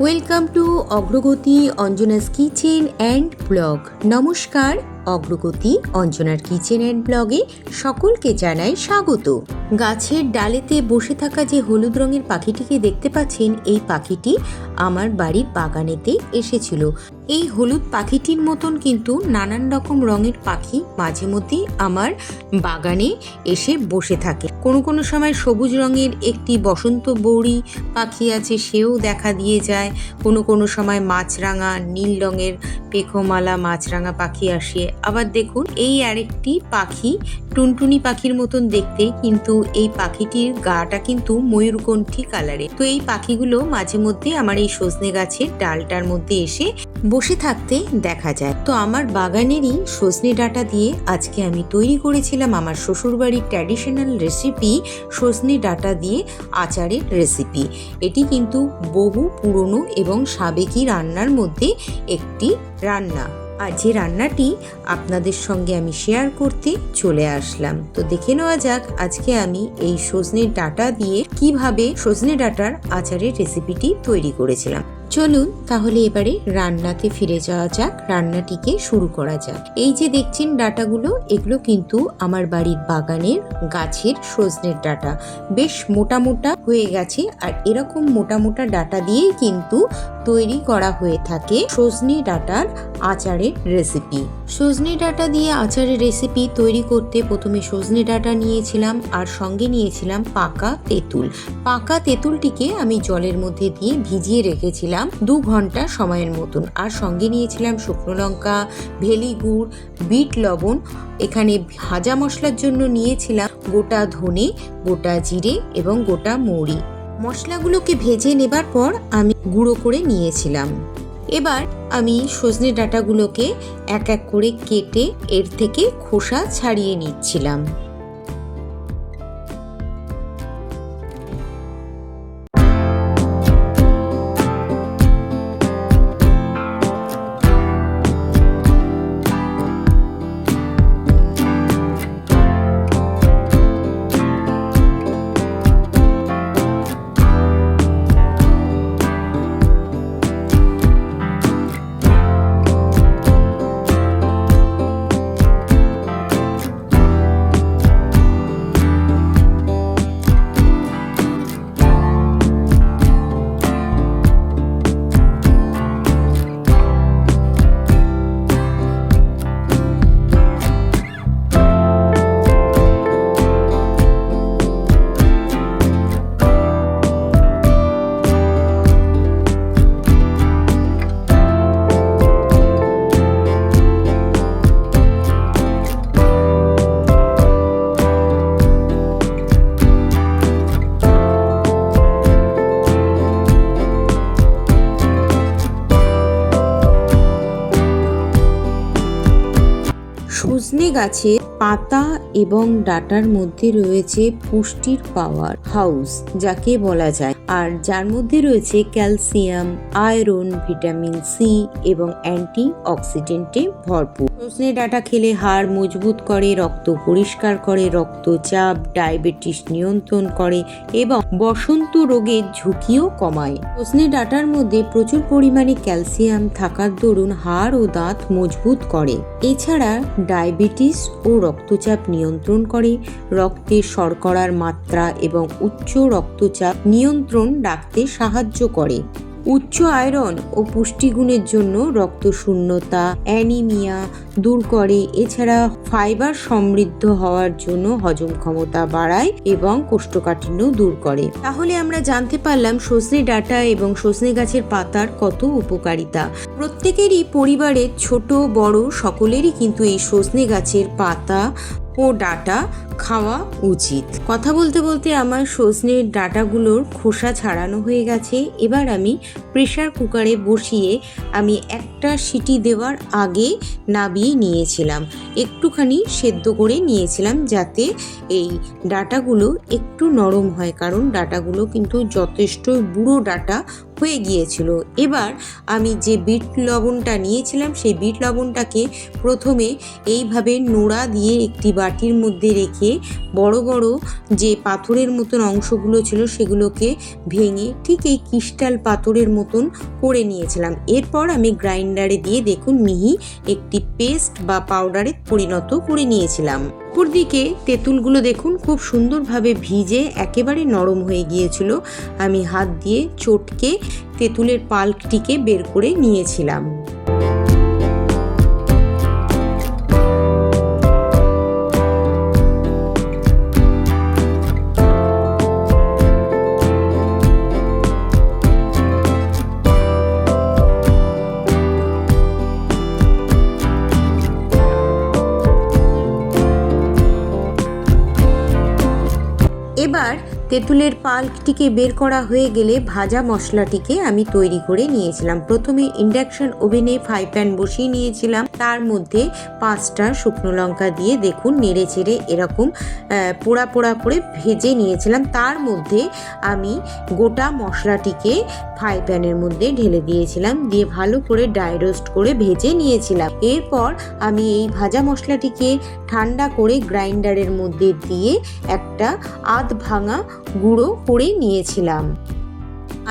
Welcome to অগ্রগতি Anjana's kitchen and blog. নমস্কার, অগ্রগতি অঞ্জনার কিচেন অ্যান্ড ব্লগে সকলকে জানাই স্বাগত। গাছের ডালেতে বসে থাকা যে হলুদ রঙের পাখিটিকে দেখতে পাচ্ছেন, এই পাখিটি আমার বাড়ির বাগানেতে এসেছিল। এই হলুদ পাখিটির মতন কিন্তু নানান রকম রঙের পাখি মাঝে মধ্যে আমার বাগানে এসে বসে থাকে। কোনো সময় সবুজ রঙের একটি বসন্ত বৌরি পাখি আছে, সেও দেখা দিয়ে যায়। কোনো সময় মাছরাঙা নীল রঙের পেখমালা মাছরাঙা পাখি আসে। আবার দেখুন, এই আরেকটি পাখি টুনটুনি পাখির মতন দেখতে, কিন্তু এই পাখিটির গাটা কিন্তু ময়ূরকণ্ঠী কালারের। তো এই পাখিগুলো মাঝে মধ্যে আমার এই সজনে গাছের ডালটার মধ্যে এসে বসে থাকতে দেখা যায়। তো আমার বাগানেরই সজনে ডাঁটা দিয়ে আজকে আমি তৈরি করেছিলাম আমার শ্বশুরবাড়ির ট্র্যাডিশনাল রেসিপি, সজনে ডাঁটা দিয়ে আচারের রেসিপি। এটি কিন্তু বহু পুরনো এবং সাবেকি রান্নার মধ্যে একটি রান্না। আর যে রান্নাটি আপনাদের সঙ্গে আমি শেয়ার করতে চলে আসলাম। তো দেখে নেওয়া যাক আজকে আমি এই সজনে ডাঁটা দিয়ে কিভাবে সজনে ডাঁটার আচারের রেসিপিটি তৈরি করেছিলাম। চলুন তাহলে এবারে রান্নাতে ফিরে যাওয়া যাক, রান্নাটিকে শুরু করা যাক। এই যে দেখছেন ডাঁটাগুলো, এগুলো কিন্তু আমার বাড়ির বাগানের গাছের সজনের ডাঁটা। বেশ মোটা মোটা হয়ে গেছে, আর এরকম মোটা মোটা ডাঁটা দিয়েই কিন্তু তৈরি করা হয়ে থাকে সজনে ডাঁটার আচারের রেসিপি। সজনে ডাঁটা দিয়ে আচারের রেসিপি তৈরি করতে প্রথমে সজনে ডাঁটা নিয়েছিলাম, আর সঙ্গে নিয়েছিলাম পাকা তেঁতুল। পাকা তেঁতুলটিকে আমি জলের মধ্যে দিয়ে ভিজিয়ে রেখেছিলাম 2 ঘন্টা সময়ের মতন। আর সঙ্গে নিয়েছিলাম শুকনো লঙ্কা, ভেলি গুড়, বিট লবণ। এখানে ভাজা মশলার জন্য নিয়েছিলাম গোটা ধনে, গোটা জিরে এবং গোটা মৌরি। মশলাগুলোকে ভেজে নেবার পর আমি গুঁড়ো করে নিয়েছিলাম। এবার আমি সজনে ডাঁটাগুলোকে এক এক করে কেটে এর থেকে খোসা ছাড়িয়ে নিচ্ছিলাম। সজনে গাছের পাতা এবং ডাঁটার মধ্যে রয়েছে পুষ্টির পাওয়ার হাউস যাকে বলা যায়, আর যার মধ্যে রয়েছে ক্যালসিয়াম, আয়রন, ভিটামিন সি এবং অ্যান্টি অক্সিডেন্টে ভরপুর। সজনে ডাঁটা খেলে হাড় মজবুত করে, রক্ত পরিষ্কার করে, রক্তচাপ, ডায়াবেটিস নিয়ন্ত্রণ করে এবং বসন্ত রোগের ঝুঁকিও কমায়। সজনে ডাঁটার মধ্যে প্রচুর পরিমাণে ক্যালসিয়াম থাকার দরুন হাড় ও দাঁত মজবুত করে। এছাড়া ডায়াবেটিস ও রক্তচাপ নিয়ন্ত্রণ করে, রক্তে শর্করার মাত্রা এবং উচ্চ রক্তচাপ নিয়ন্ত্রণ রাখতে সাহায্য করে। উচ্চ আয়রন ও পুষ্টিগুণের জন্য রক্ত শূন্যতা, অ্যানিমিয়া দূর করে। এছাড়া ফাইবার সমৃদ্ধ হওয়ার জন্য হজম ক্ষমতা বাড়ায় এবং কোষ্ঠকাঠিন্য দূর করে। তাহলে আমরা জানতে পারলাম সজনে ডাঁটা এবং সজনে গাছের পাতার কত উপকারিতা। প্রত্যেকেরই পরিবারের ছোট বড় সকলেরই কিন্তু এই সজনে গাছের পাতা ও ডাঁটা খাওয়া উচিত। কথা বলতে বলতে আমার সজনের ডাঁটাগুলোর খোসা ছাড়ানো হয়ে গেছে। এবার আমি প্রেসার কুকারে বসিয়ে আমি একটা সিটি দেওয়ার আগে নামিয়ে নিয়েছিলাম, একটুখানি সেদ্ধ করে নিয়েছিলাম যাতে এই ডাঁটাগুলো একটু নরম হয়, কারণ ডাঁটাগুলো কিন্তু যথেষ্ট বুড়ো ডাঁটা, হয়ে গিয়েছিল। এবার আমি যে বিট লবণটা নিয়েছিলাম সেই বিট লবণটাকে প্রথমে এইভাবে নোড়া দিয়ে একটি বাটির মধ্যে রেখে বড় বড় যে পাথরের মতন অংশগুলো ছিল সেগুলোকে ভেঙে ঠিক এই ক্রিস্টাল পাথরের মতন করে নিয়েছিলাম। এরপর আমি গ্রাইন্ডারে দিয়ে দেখুন মিহি একটি পেস্ট বা পাউডারে পরিণত করে নিয়েছিলাম। অপরদিকে তেঁতুলগুলো দেখুন খুব সুন্দরভাবে ভিজে একেবারে নরম হয়ে গিয়েছিল। আমি হাত দিয়ে চটকে তেঁতুলের পাল্পটিকে বের করে নিয়েছিলাম। এবার তেঁতুলের পাল্পটিকে বের করা হয়ে গেলে ভাজা মশলাটিকে আমি তৈরি করে নিয়েছিলাম। প্রথমে ইন্ডাকশন ওভেনে ফ্রাই প্যান বসিয়ে নিয়েছিলাম, তার মধ্যে 5টা শুকনো লঙ্কা দিয়ে দেখুন নেড়ে চেড়ে এরকম পোড়া পোড়া করে ভেজে নিয়েছিলাম। তার মধ্যে আমি গোটা মশলাটিকে ফ্রাই প্যানের মধ্যে ঢেলে দিয়েছিলাম, দিয়ে ভালো করে ড্রাই রোস্ট করে ভেজে নিয়েছিলাম। এরপর আমি এই ভাজা মশলাটিকে ঠান্ডা করে গ্রাইন্ডারের মধ্যে দিয়ে একটা আধ ভাঙা গুঁড়ো করে নিয়েছিলাম।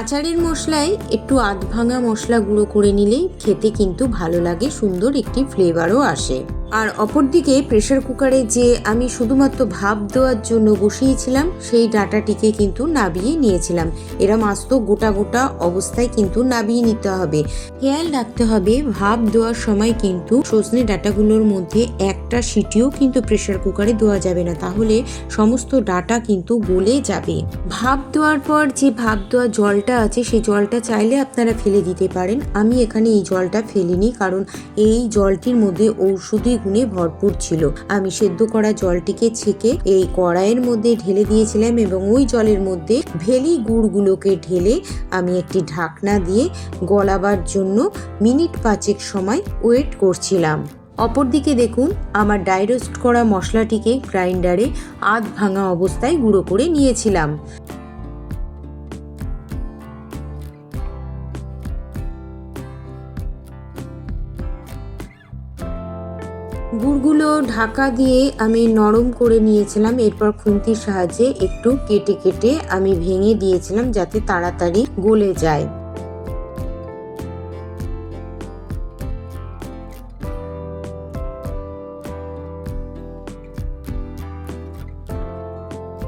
আচারের মশলায় একটু আধ ভাঙা মশলা গুঁড়ো করে নিলেই খেতে কিন্তু ভালো লাগে, সুন্দর একটি ফ্লেভারও আসে। আর অপরদিকে প্রেসার কুকারে যে আমি শুধুমাত্র ভাপ দেওয়ার জন্য বসিয়েছিলাম সেই ডাঁটাটিকে কিন্তু নাবিয়ে নিয়েছিলাম। এরম আস্ত গোটা গোটা অবস্থায় কিন্তু নাবিয়ে নিতে হবে। খেয়াল রাখতে হবে ভাপ দেওয়ার সময় কিন্তু সজনে ডাঁটাগুলোর মধ্যে একটা সিটিও কিন্তু প্রেসার কুকারে দেওয়া যাবে না, তাহলে সমস্ত ডাঁটা কিন্তু গলে যাবে। ভাপ দেওয়ার পর যে ভাপ দেওয়া জলটা আছে সেই জলটা চাইলে আপনারা ফেলে দিতে পারেন। আমি এখানে এই জলটা ফেলিনি, কারণ এই জলটির মধ্যে ঔষধি গুণে ভরপুর ছিল। আমি সেদ্ধ করা জলটিকে ছেঁকে এই কড়াইয়ের মধ্যে ঢেলে দিয়েছিলাম এবং ওই জলের মধ্যে ভেলি গুড়গুলোকে ঢেলে আমি একটি ঢাকনা দিয়ে গলাবার জন্য মিনিট 5 সময় ওয়েট করছিলাম। অপরদিকে দেখুন আমার ড্রাই রোস্ট করা মশলাটিকে গ্রাইন্ডারে আধ ভাঙা অবস্থায় গুঁড়ো করে নিয়েছিলাম। গুড়গুলো ঢাকা দিয়ে আমি নরম করে নিয়েছিলাম। এরপর খুন্তির সাহায্যে একটু কেটে কেটে আমি ভেঙে দিয়েছিলাম যাতে তাড়াতাড়ি গলে যায়।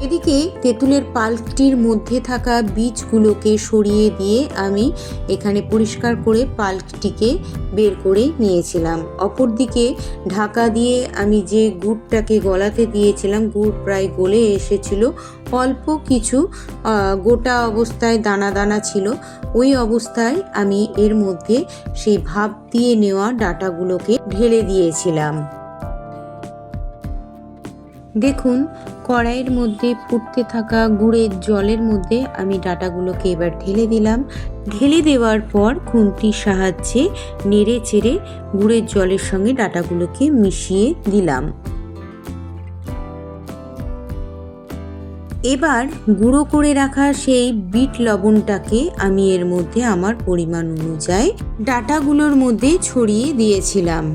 এদিকে তেঁতুলের পাল্পটির মধ্যে থাকা বীজগুলোকে সরিয়ে দিয়ে আমি এখানে পরিষ্কার করে পাল্পটিকে বের করে নিয়েছিলাম। অপরদিকে ঢাকা দিয়ে আমি যে গুড়টাকে গলাতে দিয়েছিলাম, গুড় প্রায় গলে এসেছিল, অল্প কিছু গোটা অবস্থায় দানা দানা ছিল। ওই অবস্থায় আমি এর মধ্যে সেই ভাপ দিয়ে নেওয়া ডাঁটাগুলোকে ঢেলে দিয়েছিলাম। দেখুন কড়াইয়ের মধ্যে ফুটতে থাকা গুড়ের জলের মধ্যে আমি ডাঁটাগুলোকে এবার ঢেলে দিলাম। ঢেলে দেওয়ার পর খুন্তির সাহায্যে নেড়ে চেড়ে গুড়ের জলের সঙ্গে ডাঁটাগুলোকে মিশিয়ে দিলাম। এবার গুঁড়ো করে রাখা সেই বিট লবণটাকে আমি এর মধ্যে আমার পরিমাণ অনুযায়ী ডাঁটাগুলোর মধ্যে ছড়িয়ে দিয়েছিলাম।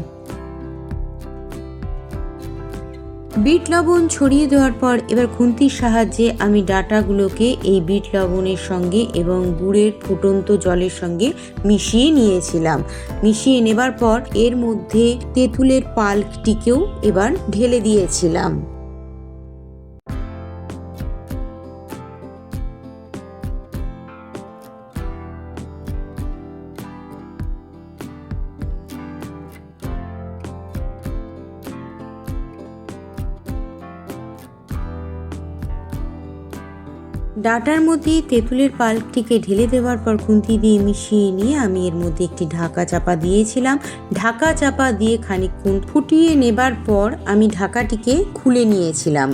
বিট লবণ ছড়িয়ে দেওয়ার পর এবার খুন্তির সাহায্যে আমি ডাঁটাগুলোকে এই বিট লবণের সঙ্গে এবং গুড়ের ফুটন্ত জলের সঙ্গে মিশিয়ে নিয়েছিলাম। মিশিয়ে নেবার পর এর মধ্যে তেঁতুলের পাল্পটিকেও এবার ঢেলে দিয়েছিলাম। ডাঁটার মধ্যে তেঁতুলের পাল্পটিকে ঢেলে দেওয়ার পর খুন্তি দিয়ে মিশিয়ে নিয়ে আমি এর মধ্যে একটি ঢাকা চাপা দিয়েছিলাম। ঢাকা চাপা দিয়ে খানিকক্ষণ ফুটিয়ে নেবার পর আমি ঢাকাটিকে খুলে নিয়েছিলাম।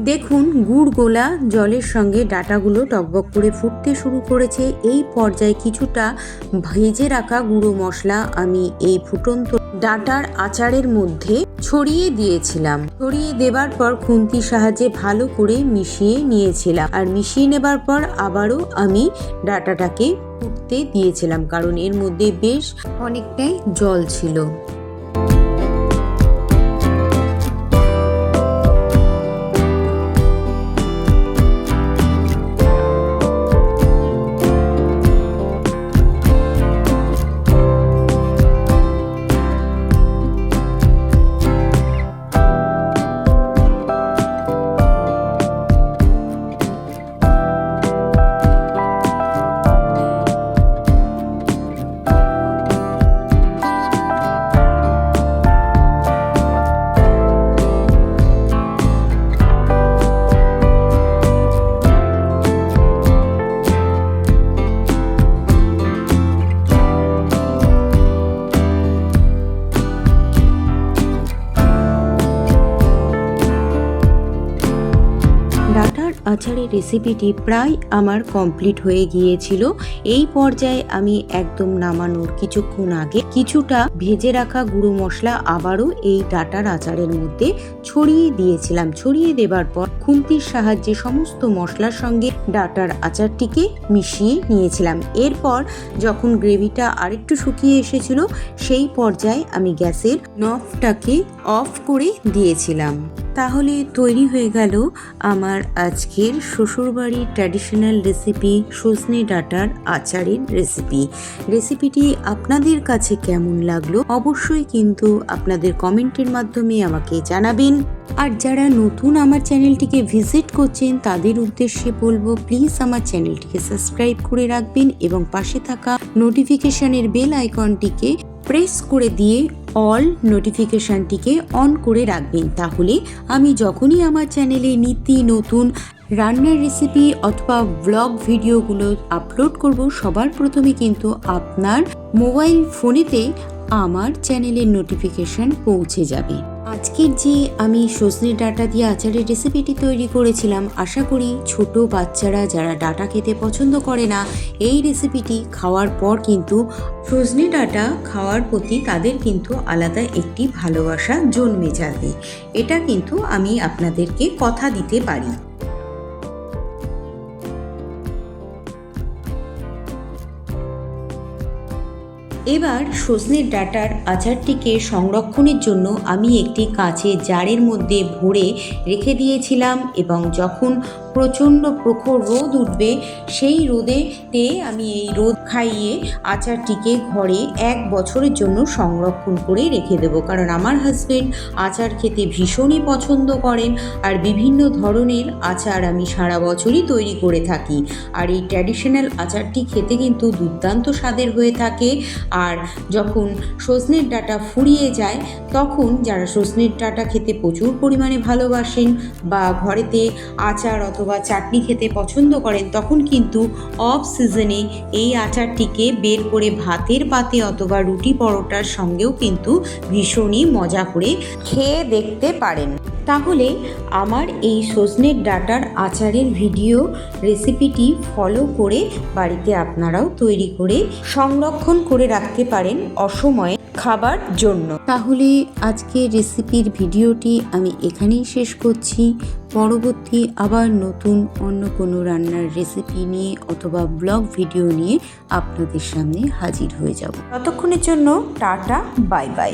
দেখুন গুড় গোলা জলের সঙ্গে ডাঁটাগুলো টকবক করে ফুটতে শুরু করেছে। এই পর্যায়ে কিছুটা ভেজে রাখা গুঁড়ো মশলা আমি এই ফুটন্ত ডাঁটার আচারের মধ্যে ছড়িয়ে দিয়েছিলাম। ছড়িয়ে দেবার পর খুন্তির সাহায্যে ভালো করে মিশিয়ে নিয়েছিলাম। আর মিশিয়ে নেবার পর আবারও আমি ডাঁটাটাকে ফুটতে দিয়েছিলাম, কারণ এর মধ্যে বেশ অনেকটাই জল ছিল। ডাঁটার আচারের রেসিপিটি প্রায় আমার কমপ্লিট হয়ে গিয়েছিল। এই পর্যায়ে আমি একদম নামানোর কিছুক্ষণ আগে কিছুটা ভেজে রাখা গুঁড়ো মশলা আবারও এই ডাঁটার আচারের মধ্যে ছড়িয়ে দিয়েছিলাম। ছড়িয়ে দেবার পর খুন্তির সাহায্যে সমস্ত মশলার সঙ্গে ডাঁটার আচারটিকে মিশিয়ে নিয়েছিলাম। এরপর যখন গ্রেভিটা আরেকটু শুকিয়ে এসেছিল সেই পর্যায়ে আমি গ্যাসের নবটাকে অফ করে দিয়েছিলাম। তাহলে তৈরি হয়ে গেল আমার আজকের শ্বশুরবাড়ির ট্র্যাডিশনাল রেসিপি সজনে ডাঁটার আচারের রেসিপিটি আপনাদের কাছে কেমন লাগলো অবশ্যই কিন্তু আপনাদের কমেন্টের মাধ্যমে আমাকে জানাবেন। আর যারা নতুন আমার চ্যানেলটিকে ভিজিট করছেন তাদের উদ্দেশ্যে বলবো, প্লিজ আমার চ্যানেলটিকে সাবস্ক্রাইব করে রাখবেন এবং পাশে থাকা নোটিফিকেশনের বেল আইকনটিকে প্রেস করে দিয়ে অল নোটিফিকেশনটিকে অন করে রাখবেন। তাহলে আমি যখনই আমার চ্যানেলে নিত্য নতুন রান্নার রেসিপি অথবা ব্লগ ভিডিওগুলো আপলোড করব সবার প্রথমে কিন্তু আপনার মোবাইল ফোনেতে আমার চ্যানেলের নোটিফিকেশন পৌঁছে যাবে। আজকের যে আমি সজনে ডাঁটা দিয়ে আচারের রেসিপিটি তৈরি করেছিলাম, আশা করি ছোট বাচ্চারা যারা ডাঁটা খেতে পছন্দ করে না এই রেসিপিটি খাওয়ার পর কিন্তু সজনে ডাঁটা খাওয়ার প্রতি তাদের কিন্তু আলাদা একটি ভালোবাসা জন্মে যাবে। এটা কিন্তু আমি আপনাদেরকে কথা দিতে পারি। এবার সজনের ডাঁটার আচারটিকে সংরক্ষণের জন্য আমি একটি কাঁচের জারের মধ্যে ভরে রেখে দিয়েছিলাম এবং যখন প্রচণ্ড প্রখর রোদ উঠবে সেই রোদেতে আমি এই রোদ খাইয়ে আচারটিকে ঘরে 1 বছরের জন্য সংরক্ষণ করে রেখে দেবো। কারণ আমার হাজবেন্ড আচার খেতে ভীষণই পছন্দ করেন আর বিভিন্ন ধরনের আচার আমি সারা বছরই তৈরি করে থাকি। আর এই ট্র্যাডিশনাল আচারটি খেতে কিন্তু দুর্দান্ত স্বাদের হয়ে থাকে। আর যখন সজনের ডাঁটা ফুরিয়ে যায় তখন যারা সজনের ডাঁটা খেতে প্রচুর পরিমাণে ভালোবাসেন বা ঘরেতে আচার অথবা চাটনি খেতে পছন্দ করেন তখন কিন্তু অফ সিজনে এই আচারটিকে বের করে ভাতের পাতে অথবা রুটি পরোটার সঙ্গেও কিন্তু ভীষণই মজা করে খেয়ে দেখতে পারেন। তাহলে আমার এই সজনের ডাঁটার আচারের ভিডিও রেসিপিটি ফলো করে বাড়িতে আপনারাও তৈরি করে সংরক্ষণ করে রাখতে পারেন অসময়ে খাবার জন্য। তাহলে আজকে রেসিপির ভিডিওটি আমি এখানেই শেষ করছি। পরবর্তী আবার নতুন অন্য কোনো রান্নার রেসিপি নিয়ে অথবা ব্লগ ভিডিও নিয়ে আপনাদের সামনে হাজির হয়ে যাব। ততক্ষণের জন্য টাটা, বাই বাই।